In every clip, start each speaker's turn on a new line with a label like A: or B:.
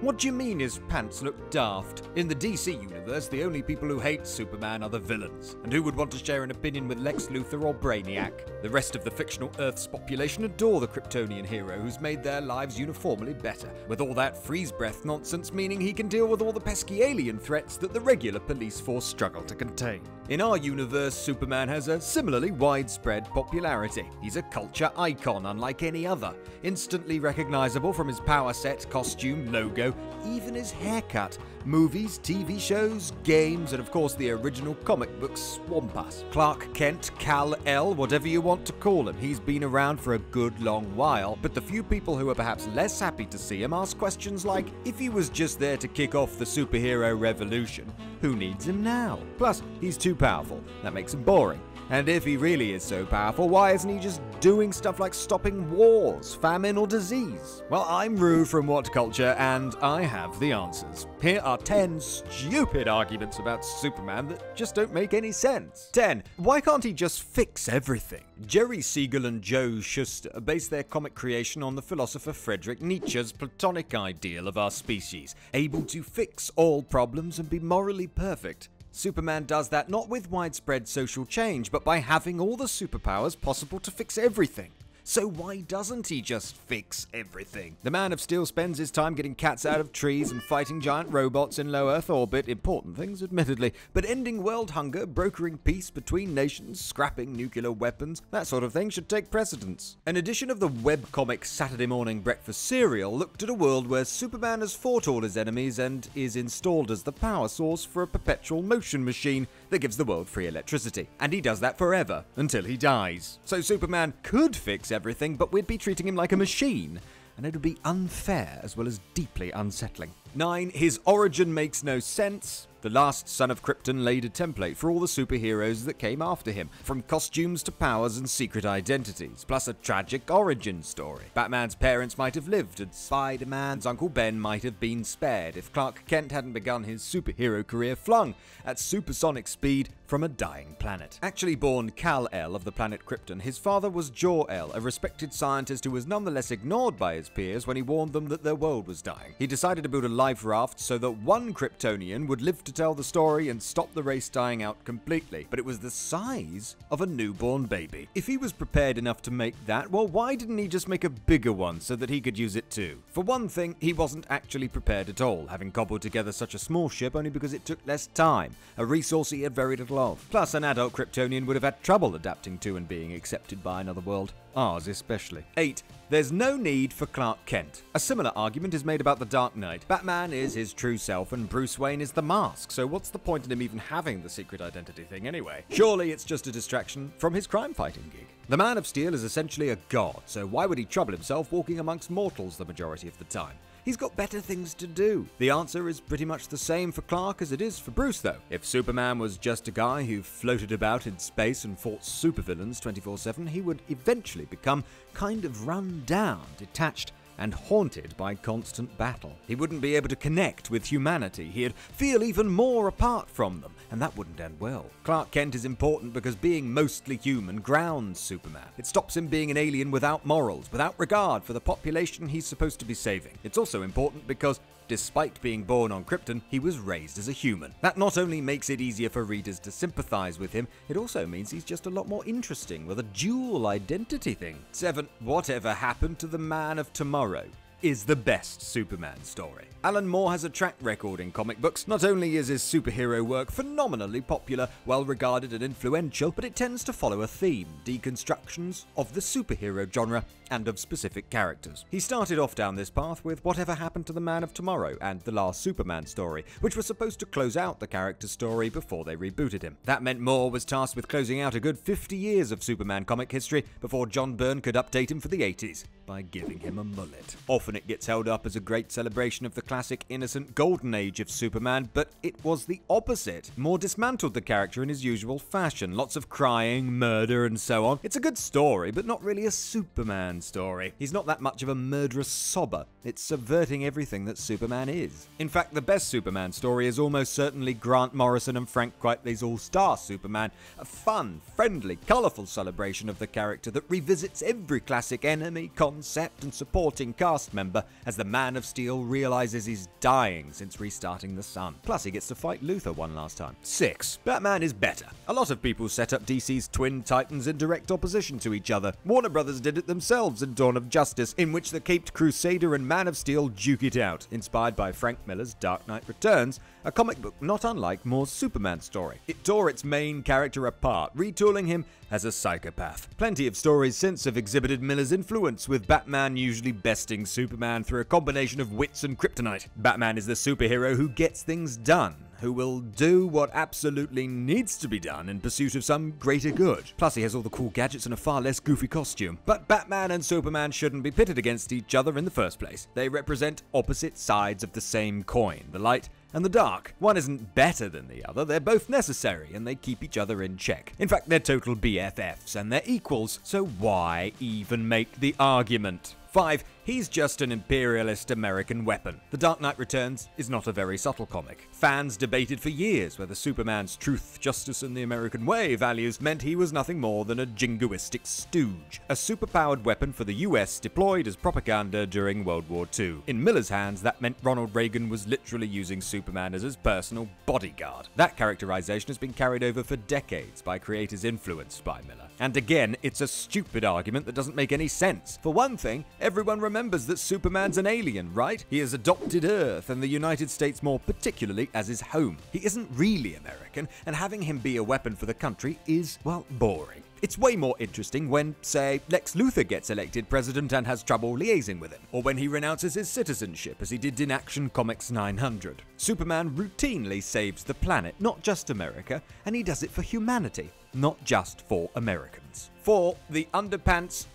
A: What do you mean his pants look daft? In the DC universe, the only people who hate Superman are the villains. And who would want to share an opinion with Lex Luthor or Brainiac? The rest of the fictional Earth's population adore the Kryptonian hero who's made their lives uniformly better, with all that freeze-breath nonsense meaning he can deal with all the pesky alien threats that the regular police force struggle to contain. In our universe, Superman has a similarly widespread popularity. He's a culture icon unlike any other, instantly recognizable from his power set, costume, logo, even his haircut. Movies, TV shows, games, and of course the original comic book swamp us. Clark Kent, Kal-El, whatever you want to call him, he's been around for a good long while, but the few people who are perhaps less happy to see him ask questions like, if he was just there to kick off the superhero revolution, who needs him now? Plus, he's too powerful. That makes him boring. And if he really is so powerful, why isn't he just doing stuff like stopping wars, famine, or disease? Well, I'm Rue from What Culture, and I have the answers. Here are 10 stupid arguments about Superman that just don't make any sense. 10. Why can't he just fix everything? Jerry Siegel and Joe Shuster base their comic creation on the philosopher Friedrich Nietzsche's Platonic ideal of our species, able to fix all problems and be morally perfect. Superman does that not with widespread social change, but by having all the superpowers possible to fix everything. So why doesn't he just fix everything? The Man of Steel spends his time getting cats out of trees and fighting giant robots in low Earth orbit, important things admittedly, but ending world hunger, brokering peace between nations, scrapping nuclear weapons, that sort of thing should take precedence. An edition of the webcomic Saturday Morning Breakfast Cereal looked at a world where Superman has fought all his enemies and is installed as the power source for a perpetual motion machine that gives the world free electricity. And he does that forever, until he dies. So Superman could fix everything, but we'd be treating him like a machine, and it would be unfair as well as deeply unsettling. 9. His origin makes no sense. The last son of Krypton laid a template for all the superheroes that came after him, from costumes to powers and secret identities, plus a tragic origin story. Batman's parents might have lived, and Spider-Man's Uncle Ben might have been spared if Clark Kent hadn't begun his superhero career flung at supersonic speed from a dying planet. Actually born Kal-El of the planet Krypton, his father was Jor-El, a respected scientist who was nonetheless ignored by his peers when he warned them that their world was dying. He decided to build a life raft so that one Kryptonian would live to tell the story and stop the race dying out completely, but it was the size of a newborn baby. If he was prepared enough to make that, well, why didn't he just make a bigger one so that he could use it too? For one thing, he wasn't actually prepared at all, having cobbled together such a small ship only because it took less time, a resource he had very little of. Plus, an adult Kryptonian would have had trouble adapting to and being accepted by another world. Ours especially. 8. There's no need for Clark Kent. A similar argument is made about the Dark Knight. Batman is his true self and Bruce Wayne is the mask, so what's the point in him even having the secret identity thing anyway? Surely it's just a distraction from his crime-fighting gig. The Man of Steel is essentially a god, so why would he trouble himself walking amongst mortals the majority of the time? He's got better things to do. The answer is pretty much the same for Clark as it is for Bruce, though. If Superman was just a guy who floated about in space and fought supervillains 24/7, he would eventually become kind of run down, detached, and haunted by constant battle. He wouldn't be able to connect with humanity. He'd feel even more apart from them, and that wouldn't end well. Clark Kent is important because being mostly human grounds Superman. It stops him being an alien without morals, without regard for the population he's supposed to be saving. It's also important because, despite being born on Krypton, he was raised as a human. That not only makes it easier for readers to sympathize with him, it also means he's just a lot more interesting with a dual identity thing. 7. Whatever Happened to the Man of Tomorrow is the best Superman story. Alan Moore has a track record in comic books. Not only is his superhero work phenomenally popular, well regarded and influential, but it tends to follow a theme, deconstructions of the superhero genre and of specific characters. He started off down this path with Whatever Happened to the Man of Tomorrow and The Last Superman story, which was supposed to close out the character's story before they rebooted him. That meant Moore was tasked with closing out a good 50 years of Superman comic history before John Byrne could update him for the 80s by giving him a mullet. Often it gets held up as a great celebration of the classic innocent golden age of Superman, but it was the opposite. Moore dismantled the character in his usual fashion. Lots of crying, murder, and so on. It's a good story, but not really a Superman story. He's not that much of a murderous sobber. It's subverting everything that Superman is. In fact, the best Superman story is almost certainly Grant Morrison and Frank Quitely's All-Star Superman, a fun, friendly, colourful celebration of the character that revisits every classic enemy, concept and supporting cast member as the Man of Steel realizes he's dying since restarting the sun. Plus, he gets to fight Luthor one last time. 6. Batman is better. A lot of people set up DC's twin titans in direct opposition to each other. Warner Brothers did it themselves in Dawn of Justice, in which the Caped Crusader and Man of Steel duke it out, inspired by Frank Miller's Dark Knight Returns, a comic book not unlike Moore's Superman story. It tore its main character apart, retooling him as a psychopath. Plenty of stories since have exhibited Miller's influence, with Batman usually besting Superman through a combination of wits and kryptonite. Batman is the superhero who gets things done, who will do what absolutely needs to be done in pursuit of some greater good. Plus, he has all the cool gadgets and a far less goofy costume. But Batman and Superman shouldn't be pitted against each other in the first place. They represent opposite sides of the same coin, the light and the dark. One isn't better than the other, they're both necessary, and they keep each other in check. In fact, they're total BFFs, and they're equals, so why even make the argument? 5. He's just an imperialist American weapon. The Dark Knight Returns is not a very subtle comic. Fans debated for years whether Superman's truth, justice, and the American way values meant he was nothing more than a jingoistic stooge, a superpowered weapon for the US deployed as propaganda during World War II. In Miller's hands, that meant Ronald Reagan was literally using Superman as his personal bodyguard. That characterization has been carried over for decades by creators influenced by Miller. And again, it's a stupid argument that doesn't make any sense. For one thing, everyone remembers that Superman's an alien, right? He has adopted Earth and the United States more particularly as his home. He isn't really American, and having him be a weapon for the country is, well, boring. It's way more interesting when, say, Lex Luthor gets elected president and has trouble liaising with him, or when he renounces his citizenship as he did in Action Comics 900. Superman routinely saves the planet, not just America, and he does it for humanity, not just for Americans. 4. The underpants,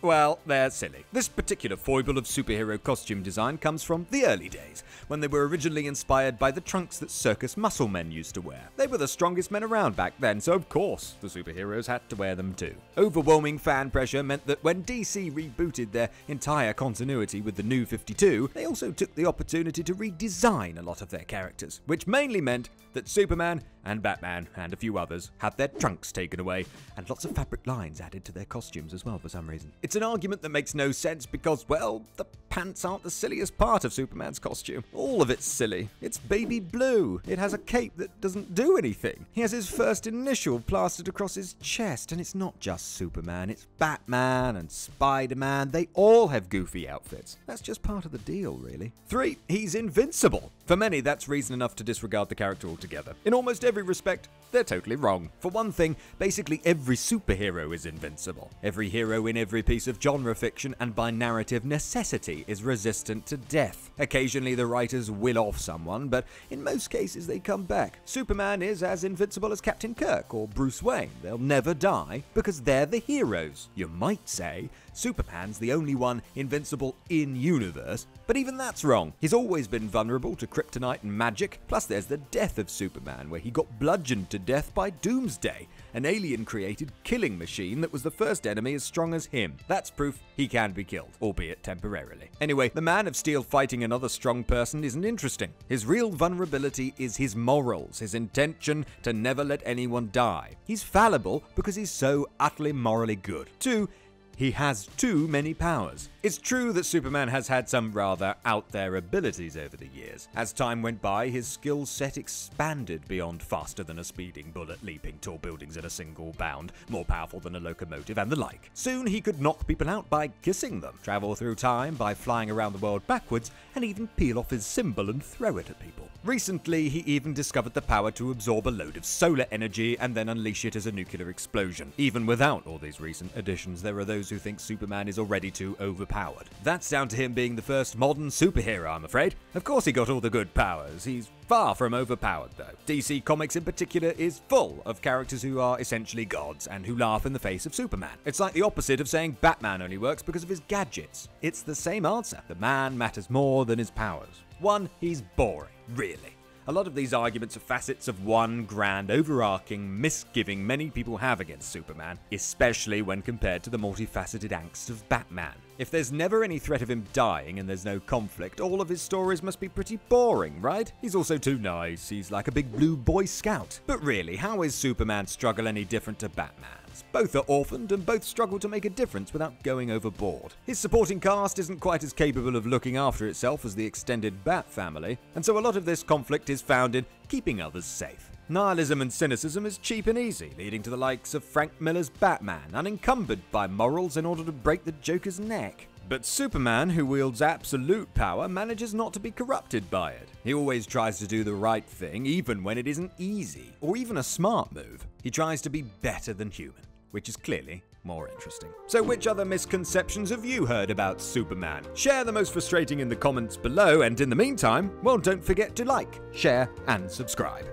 A: well, they're silly. This particular foible of superhero costume design comes from the early days, when they were originally inspired by the trunks that circus muscle men used to wear. They were the strongest men around back then, so of course the superheroes had to wear them too. Overwhelming fan pressure meant that when DC rebooted their entire continuity with the New 52, they also took the opportunity to redesign a lot of their characters, which mainly meant that Superman and Batman and a few others had their trunks taken away, and lots of fabric lines added to their costumes as well for some reason. It's an argument that makes no sense because, well, the pants aren't the silliest part of Superman's costume. All of it's silly. It's baby blue. It has a cape that doesn't do anything. He has his first initial plastered across his chest, and it's not just Superman, it's Batman and Spider-Man. They all have goofy outfits. That's just part of the deal, really. 3. He's invincible. For many, that's reason enough to disregard the character altogether. In almost every respect, they're totally wrong. For one thing, basically every superhero is invincible. Every hero in every piece of genre fiction and by narrative necessity is resistant to death. Occasionally the writers will off someone, but in most cases they come back. Superman is as invincible as Captain Kirk or Bruce Wayne. They'll never die because they're the heroes. You might say Superman's the only one invincible in universe, but even that's wrong. He's always been vulnerable to kryptonite and magic. Plus there's the death of Superman, where he got bludgeoned to death by Doomsday, an alien-created killing machine that was the first enemy as strong as him. That's proof he can be killed, albeit temporarily. Anyway, the Man of Steel fighting another strong person isn't interesting. His real vulnerability is his morals, his intention to never let anyone die. He's fallible because he's so utterly morally good. 2. He has too many powers. It's true that Superman has had some rather out-there abilities over the years. As time went by, his skill set expanded beyond faster than a speeding bullet, leaping tall buildings in a single bound, more powerful than a locomotive, and the like. Soon he could knock people out by kissing them, travel through time by flying around the world backwards, and even peel off his symbol and throw it at people. Recently, he even discovered the power to absorb a load of solar energy and then unleash it as a nuclear explosion. Even without all these recent additions, there are those who think Superman is already too overpowered. That's down to him being the first modern superhero, I'm afraid. Of course he got all the good powers. He's far from overpowered, though. DC Comics in particular is full of characters who are essentially gods and who laugh in the face of Superman. It's like the opposite of saying Batman only works because of his gadgets. It's the same answer. The man matters more than his powers. 1. He's boring. Really. A lot of these arguments are facets of one grand, overarching misgiving many people have against Superman, especially when compared to the multifaceted angst of Batman. If there's never any threat of him dying and there's no conflict, all of his stories must be pretty boring, right? He's also too nice, he's like a big blue Boy Scout. But really, how is Superman's struggle any different to Batman? siblings. Both are orphaned and both struggle to make a difference without going overboard. His supporting cast isn't quite as capable of looking after itself as the extended Bat family, and so a lot of this conflict is found in keeping others safe. Nihilism and cynicism is cheap and easy, leading to the likes of Frank Miller's Batman, unencumbered by morals in order to break the Joker's neck. But Superman, who wields absolute power, manages not to be corrupted by it. He always tries to do the right thing, even when it isn't easy, or even a smart move. He tries to be better than human, which is clearly more interesting. So which other misconceptions have you heard about Superman? Share the most frustrating in the comments below, and in the meantime, well, don't forget to like, share, and subscribe.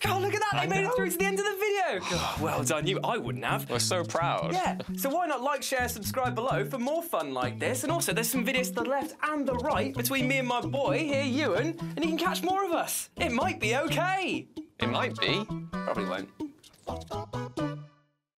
B: God, look at that! They made it through to the end of the video! God, well done, you. I wouldn't have.
C: We're so proud.
B: Yeah, so why not like, share, subscribe below for more fun like this? And also, there's some videos to the left and the right between me and my boy here, Ewan, and you can catch more of us. It might be okay.
C: It might be. Probably won't.